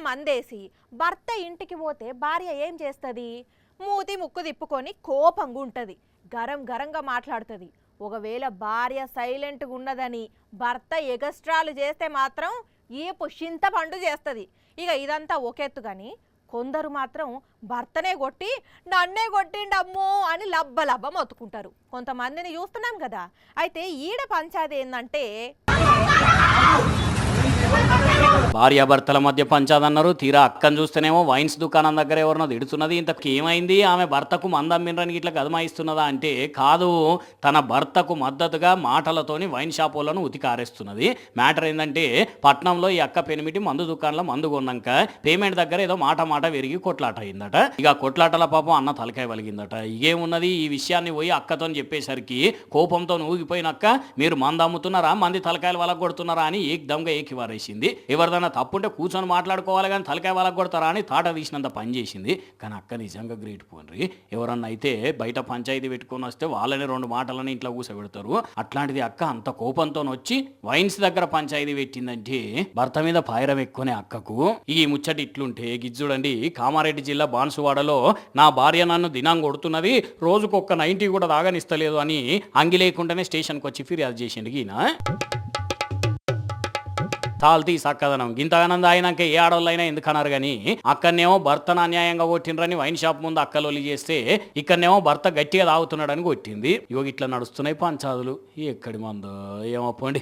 మందేసి భర్త ఇంటికి పోతే భార్య ఏం చేస్తుంది? మూతి ముక్కు తిప్పుకొని కోపంగా ఉంటుంది, గరం గరంగా మాట్లాడుతుంది. ఒకవేళ భార్య సైలెంట్గా ఉన్నదని భర్త ఎగస్ట్రాలు చేస్తే మాత్రం ఏపు చింతపండు చేస్తుంది. ఇక ఇదంతా ఒకెత్తు కానీ కొందరు మాత్రం భర్తనే కొట్టి నన్నే కొట్టిండమ్మో అని లబ్బ లబ్బ మొత్తుకుంటారు. కొంతమందిని చూస్తున్నాం కదా. అయితే ఈడ పంచాది ఏంటంటే భార్యాభర్తల మధ్య పంచాదన్నారు. తీరా అక్కను చూస్తేనేమో వైన్స్ దుకాణం దగ్గర ఎవరినో తిడుతున్నది. ఇంతకు ఏమైంది, ఆమె భర్తకు మందమ్మినరానికి ఇట్లా గదమాయిస్తున్నదా అంటే కాదు, తన భర్తకు మద్దతుగా మాటలతోని వైన్ షాప్ వాళ్ళను ఉతికారేస్తున్నది. మ్యాటర్ ఏంటంటే పట్నంలో ఈ అక్క పెనిమిటి మందు దుకాణంలో మందు కొన్నాక పేమెంట్ దగ్గర ఏదో మాట విరిగి కొట్లాట అయిందట. ఇక కొట్లాటల పాపం అన్న తలకాయ వలిగిందట. ఇగేమున్నది, ఈ విషయాన్ని పోయి అక్కతో చెప్పేసరికి కోపంతో ఊగిపోయినక్క మీరు మందు అమ్ముతున్నారా, మంది తలకాయలు వలగ కొడుతున్నారా అని ఏకదమ్గా ఏకివారేసింది. ఎవరిదైనా తప్పుంటే కూర్చొని మాట్లాడుకోవాలి కానీ తలకాయ వాళ్ళకు కొడతారా అని తాట తీసినంత పని చేసింది. కానీ అక్క నిజంగా గ్రేట్ పోన్రి. ఎవరన్నా అయితే బయట పంచాయతీ పెట్టుకొని వస్తే వాళ్ళని రెండు మాటలని ఇంట్లో కూర్చోబెడతారు. అట్లాంటిది అక్క అంత కోపంతో వచ్చి వైన్స్ దగ్గర పంచాయతీ పెట్టిందంటే భర్త మీద పాయరం ఎక్కువనే అక్కకు. ఈ ముచ్చటి ఇట్లుంటే గిజ్జుడండి, కామారెడ్డి జిల్లా బాన్సువాడలో నా భార్య నన్ను దినం కొడుతున్నది, రోజుకొక్క 90 కూడా తాగనిస్తలేదు అని అంగి లేకుండానే స్టేషన్కి వచ్చి ఫిర్యాదు చేసిండు. ఈయన తాల్తీ సక్కదనం గింతగానంద అయినాక ఏ ఆడవాళ్ళైనా ఎందుకన్నారు కానీ అక్కడనేమో భర్తను అన్యాయంగా కొట్టిండ్రని వైన్ షాప్ ముందు అక్కలోలి చేస్తే ఇక్కడనేమో భర్త గట్టిగా తాగుతున్నాడని కొట్టింది. ఇగో ఇట్లా నడుస్తున్నాయి పంచాదులు. ఎక్కడి మందో ఏమో పోండి.